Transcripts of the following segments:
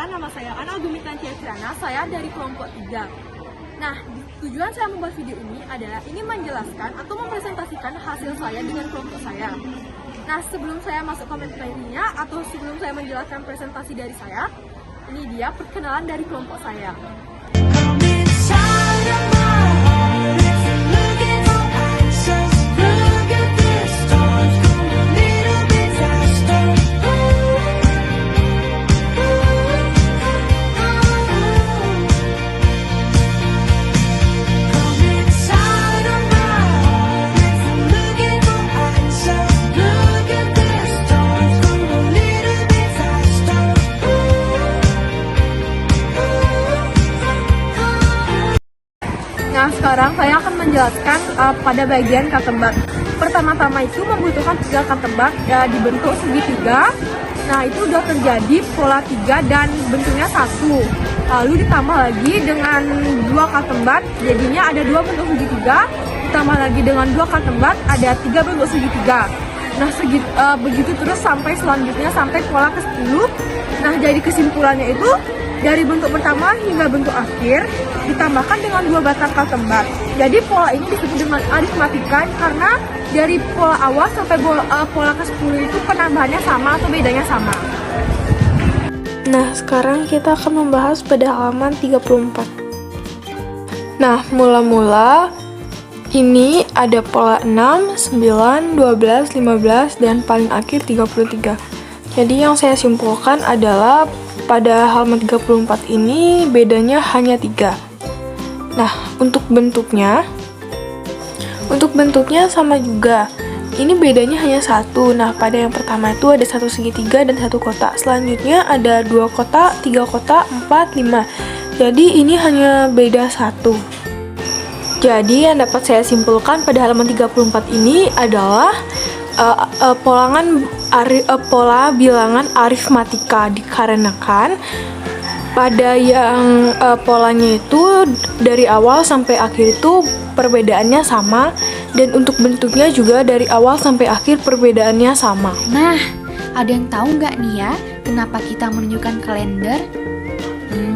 Perkenalkan, nama saya Ana Gumitan Ciaciana, saya dari kelompok 3. Nah, tujuan saya membuat video ini adalah ingin menjelaskan atau mempresentasikan hasil saya dengan kelompok saya. Nah, sebelum saya masuk ke materinya atau sebelum saya menjelaskan presentasi dari saya, ini dia perkenalan dari kelompok saya. Nah, sekarang saya akan menjelaskan pada bagian katembak. Pertama-tama itu membutuhkan 3 katembak dibentuk segitiga. Nah, itu sudah terjadi pola 3 dan bentuknya 1. Lalu ditambah lagi dengan 2 katembak, jadinya ada 2 bentuk segitiga. Ditambah lagi dengan 2 katembak, ada 3 bentuk segitiga. Nah, begitu terus sampai selanjutnya sampai pola ke-10. Nah, jadi kesimpulannya itu dari bentuk pertama hingga bentuk akhir ditambahkan dengan 2 batang katembak. Jadi pola ini disebut dengan aritmatika karena dari pola awal sampai pola ke-10 itu penambahannya sama atau bedanya sama. Nah, sekarang kita akan membahas pada halaman 34. Nah, mula-mula ini ada pola 6, 9, 12, 15, dan paling akhir 33. Jadi yang saya simpulkan adalah pada halaman 34 ini bedanya hanya 3. Nah, untuk bentuknya sama juga. Ini bedanya hanya 1. Nah, pada yang pertama itu ada 1 segitiga dan 1 kotak. Selanjutnya ada 2 kotak, 3 kotak, 4, 5. Jadi ini hanya beda 1. Jadi yang dapat saya simpulkan pada halaman 34 ini adalah pola bilangan aritmatika, dikarenakan pada yang polanya itu dari awal sampai akhir itu perbedaannya sama, dan untuk bentuknya juga dari awal sampai akhir perbedaannya sama. Nah, ada yang tahu nggak nih ya kenapa kita menunjukkan kalender?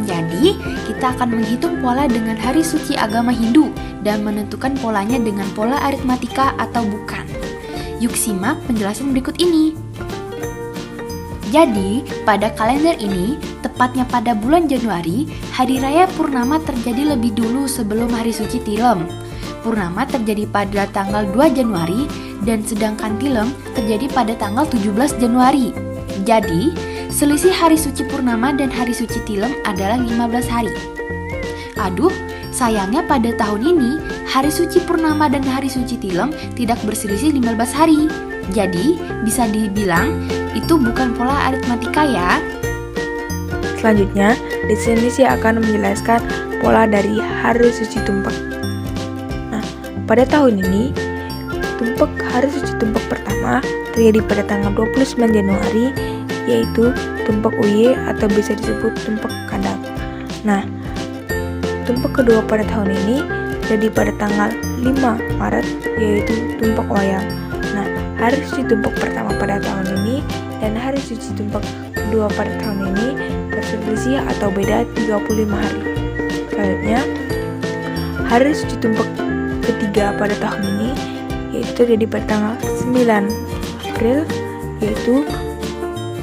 Jadi, kita akan menghitung pola dengan hari suci agama Hindu dan menentukan polanya dengan pola aritmatika atau bukan. Yuk simak penjelasan berikut ini. Jadi, pada kalender ini, tepatnya pada bulan Januari, hari raya Purnama terjadi lebih dulu sebelum hari suci Tilem. Purnama terjadi pada tanggal 2 Januari dan sedangkan Tilem terjadi pada tanggal 17 Januari. Jadi, selisih hari suci Purnama dan hari suci Tilem adalah 15 hari. Aduh, sayangnya pada tahun ini, hari suci Purnama dan hari suci Tilem tidak berselisih 15 hari. Jadi, bisa dibilang itu bukan pola aritmatika ya. Selanjutnya, di sini saya akan menjelaskan pola dari hari suci Tumpek. Nah, pada tahun ini, hari suci Tumpek pertama terjadi pada tanggal 29 Januari, yaitu Tumpek Uye atau bisa disebut Tumpek Kadang. Nah, Tumpek kedua pada tahun ini terjadi pada tanggal 5 Maret, yaitu Tumpek Wayang. Nah, hari suci Tumpek pertama pada tahun ini dan hari suci Tumpek kedua pada tahun ini berselisih atau beda 35 hari. Selanjutnya, hari suci Tumpek ketiga pada tahun ini yaitu terjadi pada tanggal 9 April, yaitu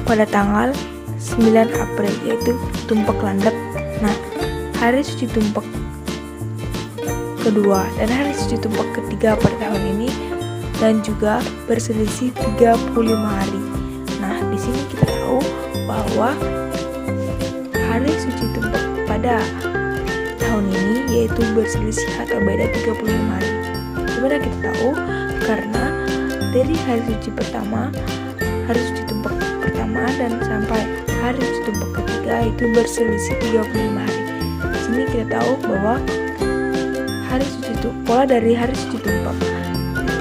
pada tanggal 9 April, yaitu Tumpek Landep. Nah, hari suci Tumpek kedua dan hari suci Tumpek ketiga pada tahun ini dan juga berselisih 35 hari. Nah, di sini kita tahu bahwa hari suci Tumpek pada tahun ini yaitu berselisih atau beda 35 hari. Gimana kita tahu? Karena dari hari suci pertama, hari suci Tumpek pertama dan sampai hari suci Tumpek ketiga itu berselisih 35 hari. Di sini kita tahu bahwa pola dari hari suci Tumpek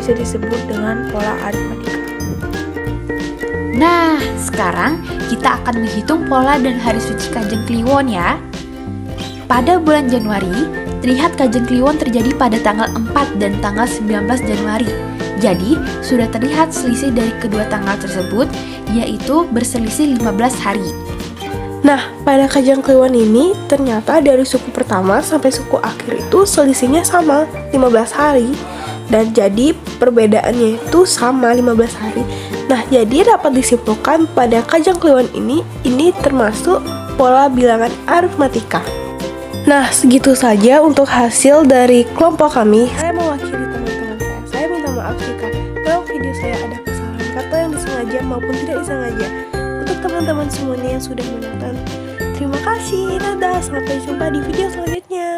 bisa disebut dengan pola aritmatika. Nah, sekarang kita akan menghitung pola dan hari suci Kanjeng Kliwon ya. Pada bulan Januari, terlihat Kanjeng Kliwon terjadi pada tanggal 4 dan tanggal 19 Januari. Jadi, sudah terlihat selisih dari kedua tanggal tersebut, yaitu berselisih 15 hari. Nah, pada Kajang Kliwon ini ternyata dari suku pertama sampai suku akhir itu selisihnya sama 15 hari. Dan jadi perbedaannya itu sama 15 hari. Nah, jadi dapat disimpulkan pada Kajang Kliwon ini termasuk pola bilangan aritmatika. Nah, segitu saja untuk hasil dari kelompok kami. Saya mewakili teman-teman saya. Saya minta maaf jika dalam video saya ada kesalahan kata yang disengaja maupun tidak disengaja. Untuk teman-teman semuanya yang sudah menonton, terima kasih. Dadah, sampai jumpa di video selanjutnya.